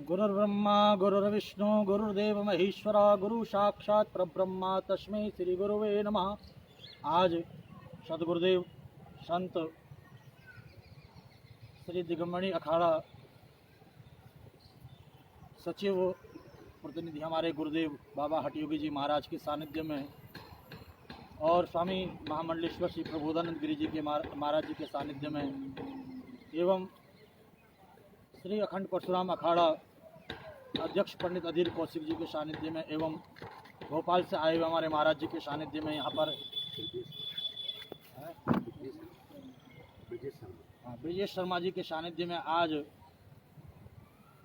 गुरुर्ब्रह्मा गुरुर्विष्णु गुरुर्देव महेश्वरा गुरु साक्षात परब्रह्मा तस्मै श्री गुरुवे नमः। आज सदगुरुदेव संत श्री दिगंबरी अखाड़ा सचिव प्रतिनिधि हमारे गुरुदेव बाबा हठयोगी जी महाराज के सानिध्य में और स्वामी महामंडलेश्वर श्री प्रबोधानंद गिरी जी के महाराज जी के सानिध्य में एवं श्री अखंड परशुराम अखाड़ा अध्यक्ष पंडित अधीर कौशिक जी के सानिध्य में एवं भोपाल से आए हुए हमारे महाराज जी के सानिध्य में यहाँ पर ब्रिजेश शर्मा जी के सानिध्य में आज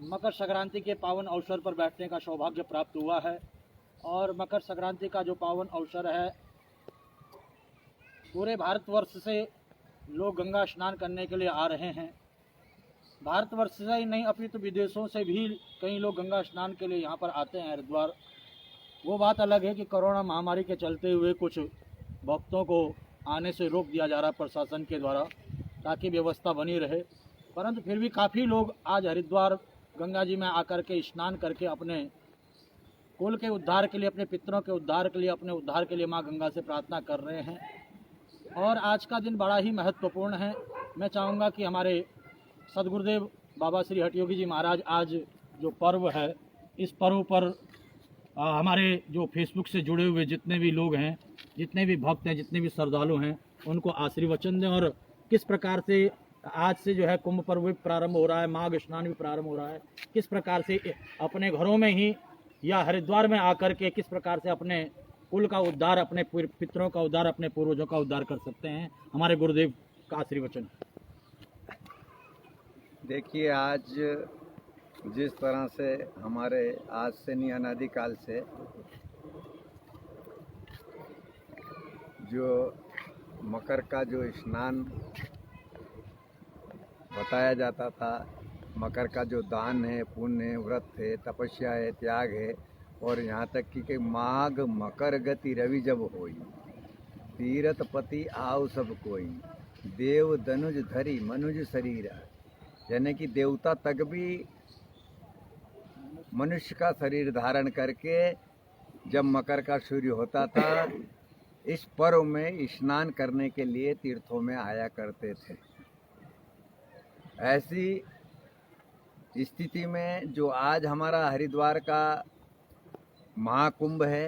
मकर संक्रांति के पावन अवसर पर बैठने का सौभाग्य प्राप्त हुआ है। और मकर संक्रांति का जो पावन अवसर है, पूरे भारतवर्ष से लोग गंगा स्नान करने के लिए आ रहे हैं। भारतवर्ष से ही नहीं अपितु विदेशों से भी कई लोग गंगा स्नान के लिए यहाँ पर आते हैं हरिद्वार। वो बात अलग है कि कोरोना महामारी के चलते हुए कुछ भक्तों को आने से रोक दिया जा रहा है प्रशासन के द्वारा, ताकि व्यवस्था बनी रहे। परंतु फिर भी काफ़ी लोग आज हरिद्वार गंगा जी में आकर के स्नान करके अपने कुल के उद्धार के लिए, अपने पितरों के उद्धार के लिए, अपने उद्धार के लिए माँ गंगा से प्रार्थना कर रहे हैं। और आज का दिन बड़ा ही महत्वपूर्ण है। मैं चाहूँगा कि हमारे सदगुरुदेव बाबा श्री हठयोगी जी महाराज आज जो पर्व है, इस पर्व पर हमारे जो फेसबुक से जुड़े हुए जितने भी लोग हैं, जितने भी भक्त हैं, जितने भी श्रद्धालु हैं, उनको आशीर्वचन दें। और किस प्रकार से आज से जो है कुंभ पर्व भी प्रारंभ हो रहा है, माघ स्नान भी प्रारंभ हो रहा है, किस प्रकार से अपने घरों में ही या हरिद्वार में आकर के किस प्रकार से अपने कुल का उद्धार, अपने पितरों का उद्धार, अपने पूर्वजों का उद्धार कर सकते हैं। हमारे गुरुदेव का आशीर्वचन। देखिए, आज जिस तरह से हमारे आज से नहीं अनादिकाल से जो मकर का जो स्नान बताया जाता था, मकर का जो दान है, पुण्य है, व्रत है, तपस्या है, त्याग है, और यहाँ तक कि माघ मकर गति रवि जब होई, तीरथ पति आव सब कोई, देव धनुज धरी मनुज शरीर, यानी कि देवता तक भी मनुष्य का शरीर धारण करके जब मकर का सूर्य होता था, इस पर्व में स्नान करने के लिए तीर्थों में आया करते थे। ऐसी स्थिति में जो आज हमारा हरिद्वार का महाकुंभ है,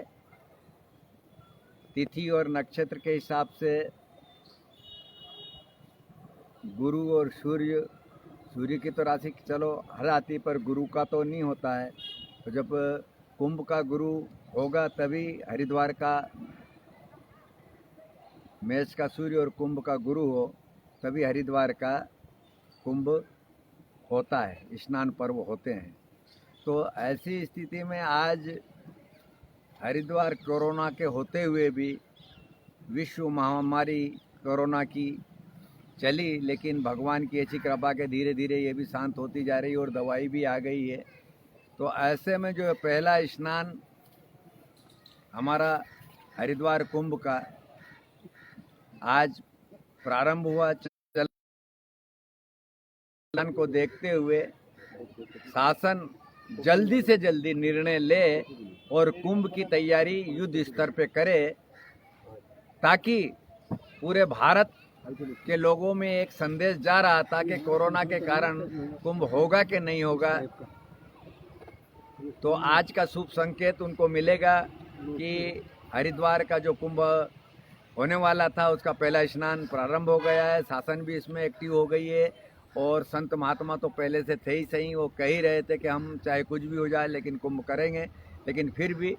तिथि और नक्षत्र के हिसाब से गुरु और सूर्य की तो राशि चलो हर आती, पर गुरु का तो नहीं होता है। तो जब कुंभ का गुरु होगा तभी हरिद्वार का, मेष का सूर्य और कुंभ का गुरु हो तभी हरिद्वार का कुंभ होता है, स्नान पर्व होते हैं। तो ऐसी स्थिति में आज हरिद्वार कोरोना के होते हुए भी विश्व महामारी कोरोना की चली, लेकिन भगवान की ऐसी कृपा के धीरे धीरे ये भी शांत होती जा रही है और दवाई भी आ गई है। तो ऐसे में जो पहला स्नान हमारा हरिद्वार कुंभ का आज प्रारंभ हुआ, चलन को देखते हुए शासन जल्दी से जल्दी निर्णय ले और कुंभ की तैयारी युद्ध स्तर पे करे, ताकि पूरे भारत के लोगों में एक संदेश जा रहा था कि कोरोना के कारण कुंभ होगा कि नहीं होगा। तो आज का शुभ संकेत उनको मिलेगा कि हरिद्वार का जो कुंभ होने वाला था उसका पहला स्नान प्रारंभ हो गया है। शासन भी इसमें एक्टिव हो गई है और संत महात्मा तो पहले से थे ही सही, वो कह ही रहे थे कि हम चाहे कुछ भी हो जाए लेकिन कुंभ करेंगे। लेकिन फिर भी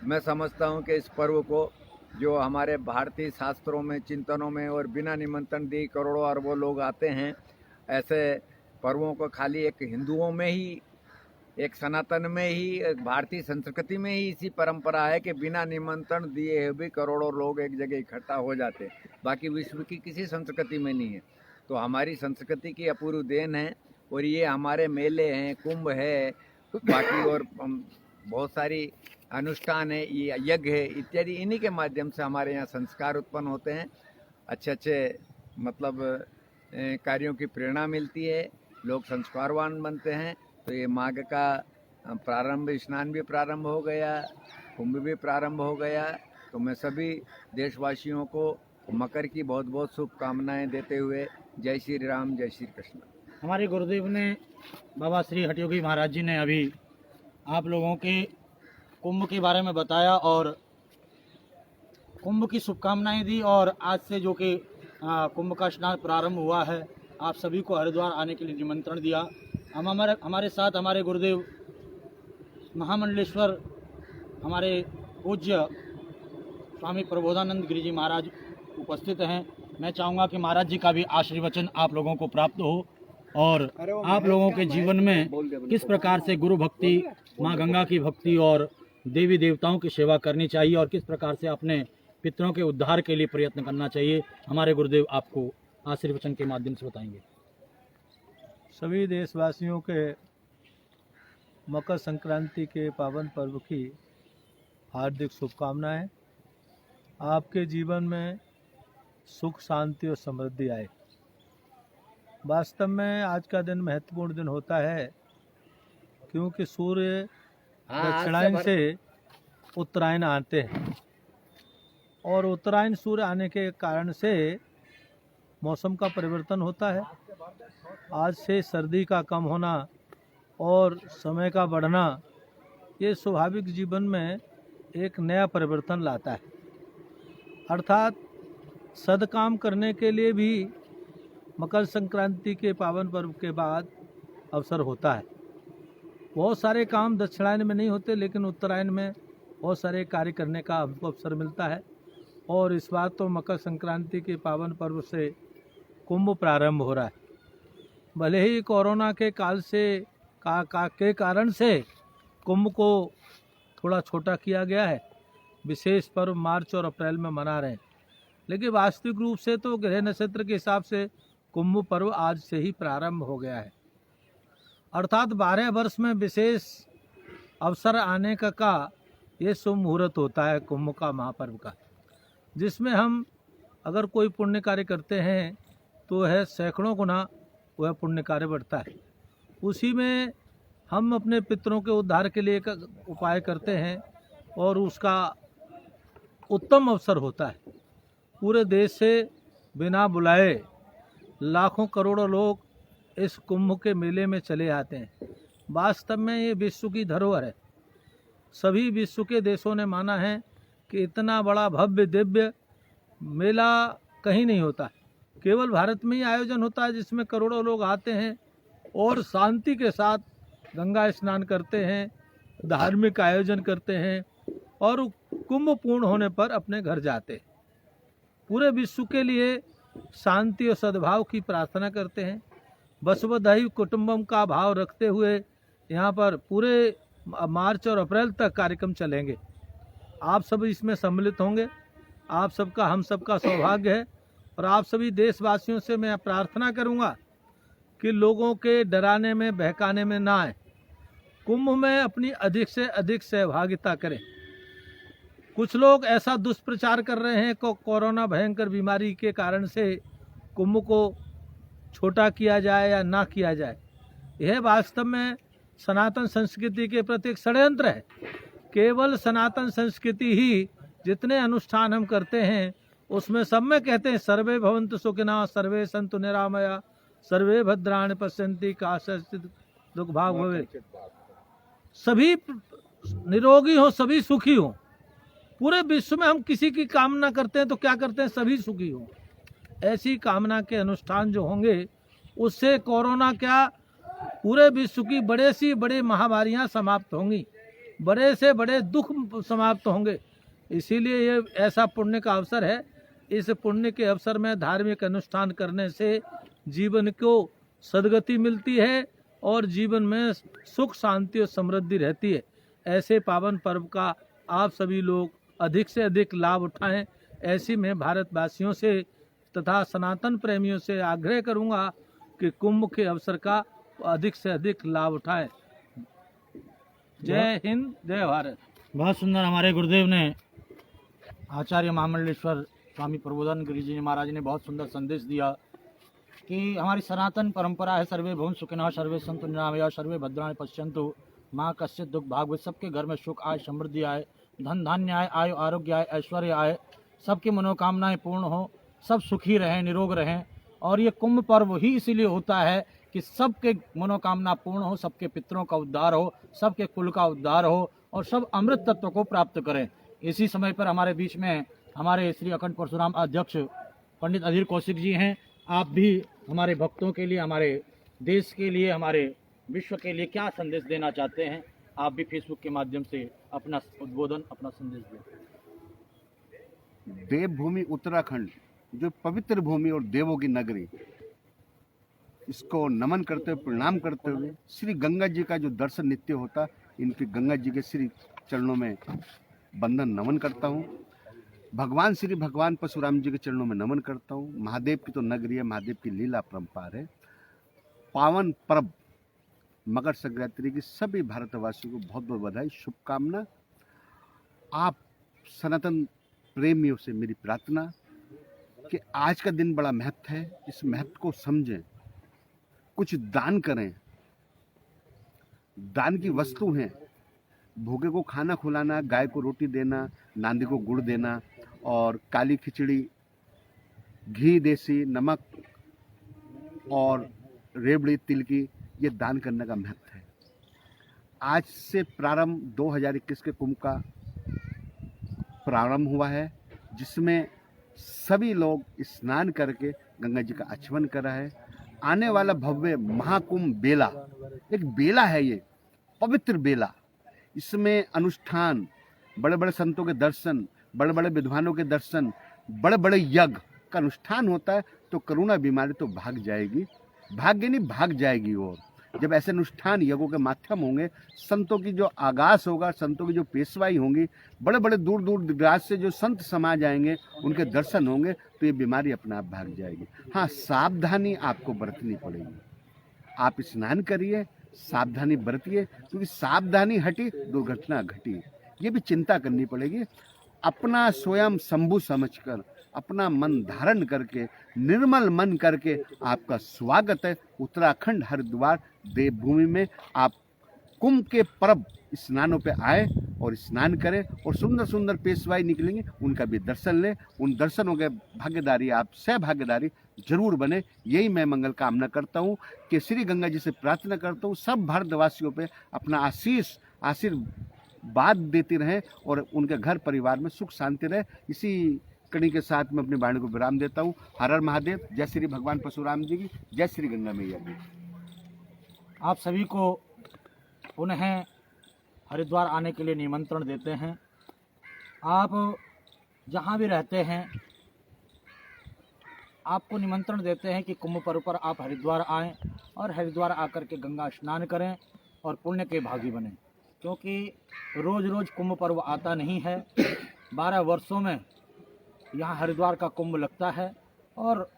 मैं समझता हूँ कि इस पर्व को जो हमारे भारतीय शास्त्रों में, चिंतनों में और बिना निमंत्रण दिए करोड़ों अरबों लोग आते हैं, ऐसे पर्वों को खाली एक हिंदुओं में ही, एक सनातन में ही, एक भारतीय संस्कृति में ही इसी परंपरा है कि बिना निमंत्रण दिए भी करोड़ों लोग एक जगह इकट्ठा हो जाते हैं। बाकी विश्व की किसी संस्कृति में नहीं है। तो हमारी संस्कृति की अपूर्व देन है और ये हमारे मेले हैं, कुंभ है, बाकी और बहुत सारी अनुष्ठान है, ये यज्ञ है इत्यादि, इन्हीं के माध्यम से हमारे यहाँ संस्कार उत्पन्न होते हैं। अच्छे अच्छे मतलब कार्यों की प्रेरणा मिलती है, लोग संस्कारवान बनते हैं। तो ये माघ का प्रारंभ स्नान भी प्रारंभ हो गया, कुंभ भी प्रारंभ हो गया। तो मैं सभी देशवासियों को मकर की बहुत बहुत शुभकामनाएं देते हुए जय श्री राम, जय श्री कृष्ण। हमारे गुरुदेव ने, बाबा श्री हठयोगी महाराज जी ने अभी आप लोगों के कुंभ के बारे में बताया और कुंभ की शुभकामनाएं दी। और आज से जो कि कुंभ का स्नान प्रारंभ हुआ है, आप सभी को हरिद्वार आने के लिए निमंत्रण दिया। हमारे साथ हमारे गुरुदेव महामंडलेश्वर हमारे पूज्य स्वामी प्रबोधानंद गिरि जी महाराज उपस्थित हैं। मैं चाहूँगा कि महाराज जी का भी आशीर्वचन आप लोगों को प्राप्त हो और आप लोगों के जीवन में किस प्रकार से गुरु भक्ति, माँ गंगा की भक्ति और देवी देवताओं की सेवा करनी चाहिए और किस प्रकार से अपने पितरों के उद्धार के लिए प्रयत्न करना चाहिए, हमारे गुरुदेव आपको आशीर्वचन के माध्यम से बताएंगे। सभी देशवासियों के मकर संक्रांति के पावन पर्व की हार्दिक शुभकामनाएं। आपके जीवन में सुख, शांति और समृद्धि आए। वास्तव में आज का दिन महत्वपूर्ण दिन होता है क्योंकि सूर्य दक्षिणायन से उत्तरायण आते हैं और उत्तरायण सूर्य आने के कारण से मौसम का परिवर्तन होता है। आज से सर्दी का कम होना और समय का बढ़ना ये स्वाभाविक जीवन में एक नया परिवर्तन लाता है। अर्थात सदकाम करने के लिए भी मकर संक्रांति के पावन पर्व के बाद अवसर होता है। बहुत सारे काम दक्षिणायन में नहीं होते, लेकिन उत्तरायण में बहुत सारे कार्य करने का हमको अवसर मिलता है। और इस बार तो मकर संक्रांति के पावन पर्व से कुंभ प्रारंभ हो रहा है। भले ही कोरोना के काल से के कारण से कुंभ को थोड़ा छोटा किया गया है, विशेष पर्व मार्च और अप्रैल में मना रहे हैं, लेकिन वास्तविक रूप से तो ग्रह नक्षत्र के हिसाब से कुंभ पर्व आज से ही प्रारंभ हो गया है। अर्थात 12 वर्ष में विशेष अवसर आने का ये शुभ मुहूर्त होता है कुंभ का, महापर्व का, जिसमें हम अगर कोई पुण्य कार्य करते हैं तो है सैकड़ों गुना वह पुण्य कार्य बढ़ता है। उसी में हम अपने पितरों के उद्धार के लिए उपाय करते हैं और उसका उत्तम अवसर होता है। पूरे देश से बिना बुलाए लाखों करोड़ों लोग इस कुंभ के मेले में चले आते हैं। वास्तव में ये विश्व की धरोहर है। सभी विश्व के देशों ने माना है कि इतना बड़ा भव्य दिव्य मेला कहीं नहीं होता, केवल भारत में ही आयोजन होता है, जिसमें करोड़ों लोग आते हैं और शांति के साथ गंगा स्नान करते हैं, धार्मिक आयोजन करते हैं और कुंभ पूर्ण होने पर अपने घर जाते हैं। पूरे विश्व के लिए शांति और सद्भाव की प्रार्थना करते हैं। वसुधैव कुटुंबकम का भाव रखते हुए यहाँ पर पूरे मार्च और अप्रैल तक कार्यक्रम चलेंगे। आप सब इसमें सम्मिलित होंगे। आप सबका, हम सबका सौभाग्य है और आप सभी देशवासियों से मैं प्रार्थना करूँगा कि लोगों के डराने में, बहकाने में ना आए, कुंभ में अपनी अधिक से अधिक सहभागिता करें। कुछ लोग ऐसा दुष्प्रचार कर रहे हैं कि कोरोना भयंकर बीमारी के कारण से कुंभ को छोटा किया जाए या ना किया जाए। यह वास्तव में सनातन संस्कृति के प्रति एक षड्यंत्र है। केवल सनातन संस्कृति ही जितने अनुष्ठान हम करते हैं उसमें सब में कहते हैं सर्वे भवन्तु सुखिनः, सर्वे सन्तु निरामया, सर्वे भद्राणि पश्यन्ति काचित् दुर्भाग् भवेत्। सभी निरोगी हो, सभी सुखी हो। पूरे विश्व में हम किसी की कामना करते हैं तो क्या करते हैं? सभी सुखी हो। ऐसी कामना के अनुष्ठान जो होंगे उससे कोरोना क्या, पूरे विश्व की बड़े से बड़े महामारियां समाप्त होंगी, बड़े से बड़े दुख समाप्त होंगे। इसीलिए ये ऐसा पुण्य का अवसर है। इस पुण्य के अवसर में धार्मिक अनुष्ठान करने से जीवन को सद्गति मिलती है और जीवन में सुख, शांति और समृद्धि रहती है। ऐसे पावन पर्व का आप सभी लोग अधिक से अधिक लाभ उठाएं। ऐसी मैं भारतवासियों से तथा सनातन प्रेमियों से आग्रह करूंगा कि कुंभ के अवसर का अधिक से अधिक लाभ उठाएं। जय हिंद, जय भारत। बहुत सुंदर हमारे गुरुदेव ने, आचार्य महामंडलेश्वर स्वामी प्रबोधानंद गिरि जी महाराज ने बहुत सुंदर संदेश दिया कि हमारी सनातन परंपरा है, सर्वे भवन सुखिनः सर्वे सन्तु निरामया सर्वे भद्राणि पश्यन्तु माँ कश्चित् दुख भाग। सबके घर में सुख आए, समृद्धि आए, धन धान्य आए, आयु आरोग्य आए, ऐश्वर्य आए, सबकी मनोकामनाएं पूर्ण हो, सब सुखी रहें, निरोग रहें। और ये कुंभ पर्व ही इसीलिए होता है कि सबके मनोकामना पूर्ण हो, सबके पितरों का उद्धार हो, सबके कुल का उद्धार हो और सब अमृत तत्व को प्राप्त करें। इसी समय पर हमारे बीच में हमारे श्री अखंड परशुराम अध्यक्ष पंडित अधीर कौशिक जी हैं। आप भी हमारे भक्तों के लिए, हमारे देश के लिए, हमारे विश्व के लिए क्या संदेश देना चाहते हैं? आप भी फेसबुक के माध्यम से अपना उद्बोधन, अपना संदेश दें। देवभूमि उत्तराखंड, जो पवित्र भूमि और देवों की नगरी, इसको नमन करते हुए, प्रणाम करते हुए श्री गंगा जी का जो दर्शन नित्य होता, इनके गंगा जी के श्री चरणों में बंदन नमन करता हूँ। भगवान श्री भगवान परशुराम जी के चरणों में नमन करता हूँ। महादेव की तो नगरी है, महादेव की लीला परंपार है। पावन पर्व मकर संक्रांति की सभी भारतवासियों को बहुत बहुत बधाई, शुभकामना। आप सनातन प्रेमियों से मेरी प्रार्थना कि आज का दिन बड़ा महत्व है, इस महत्व को समझें, कुछ दान करें। दान की वस्तु हैं, भूखे को खाना खिलाना, गाय को रोटी देना, नांदी को गुड़ देना और काली खिचड़ी, घी, देसी नमक और रेवड़ी तिल की, ये दान करने का महत्व है। आज से प्रारंभ 2021 के कुंभ का प्रारंभ हुआ है, जिसमें सभी लोग स्नान करके गंगा जी का आचमन करा है। आने वाला भव्य महाकुंभ बेला, एक बेला है, ये पवित्र बेला। इसमें अनुष्ठान, बड़े बड़े संतों के दर्शन, बड़े बड़े विद्वानों के दर्शन, बड़े बड़े यज्ञ का अनुष्ठान होता है। तो कोरोना बीमारी तो भाग जाएगी, भाग्य नहीं भाग जाएगी। और जब ऐसे अनुष्ठान यज्ञों के माध्यम होंगे, संतों की जो आगाज होगा, संतों की जो पेशवाई होंगी, बड़े बड़े दूर दूर दराज से जो संत समाज आएंगे, उनके दर्शन होंगे, तो ये बीमारी अपने आप भाग जाएगी। हाँ, सावधानी आपको बरतनी पड़ेगी। आप स्नान करिए, सावधानी बरतिए, क्योंकि सावधानी हटी दुर्घटना घटी, ये भी चिंता करनी पड़ेगी। अपना स्वयं शंभु समझकर, अपना मन धारण करके, निर्मल मन करके आपका स्वागत है उत्तराखंड हरिद्वार देवभूमि में। आप कुंभ के पर्व स्नानों पे आए और स्नान करें और सुंदर सुंदर पेशवाई निकलेंगे, उनका भी दर्शन लें। उन दर्शनों के भागीदारी, आप सहभागीदारी जरूर बने। यही मैं मंगल कामना करता हूँ कि श्री गंगा जी से प्रार्थना करता हूँ सब भारतवासियों पे अपना आशीर्वाद देती रहें और उनके घर परिवार में सुख शांति रहे। इसी कड़ी के साथ मैं अपनी वाणी को विराम देता हूँ। हर हर महादेव, जय श्री भगवान परशुराम जी की, जय श्री गंगा मैया की। आप सभी को पुनः हरिद्वार आने के लिए निमंत्रण देते हैं। आप जहाँ भी रहते हैं, आपको निमंत्रण देते हैं कि कुंभ पर्व पर आप हरिद्वार आएं और हरिद्वार आकर के गंगा स्नान करें और पुण्य के भागी बनें। क्योंकि रोज़ रोज़ कुंभ पर्व आता नहीं है, 12 वर्षों में यहाँ हरिद्वार का कुंभ लगता है और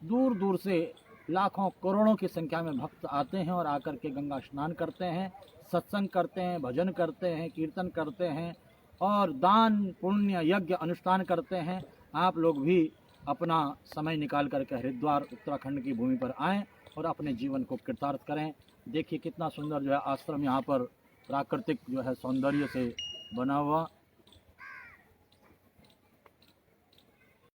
दूर दूर से लाखों करोड़ों की संख्या में भक्त आते हैं और आकर के गंगा स्नान करते हैं, सत्संग करते हैं, भजन करते हैं, कीर्तन करते हैं और दान पुण्य यज्ञ अनुष्ठान करते हैं। आप लोग भी अपना समय निकाल करके हरिद्वार उत्तराखंड की भूमि पर आएं और अपने जीवन को कृतार्थ करें। देखिए कितना सुंदर जो है आश्रम यहाँ पर प्राकृतिक जो है सौंदर्य से बना हुआ।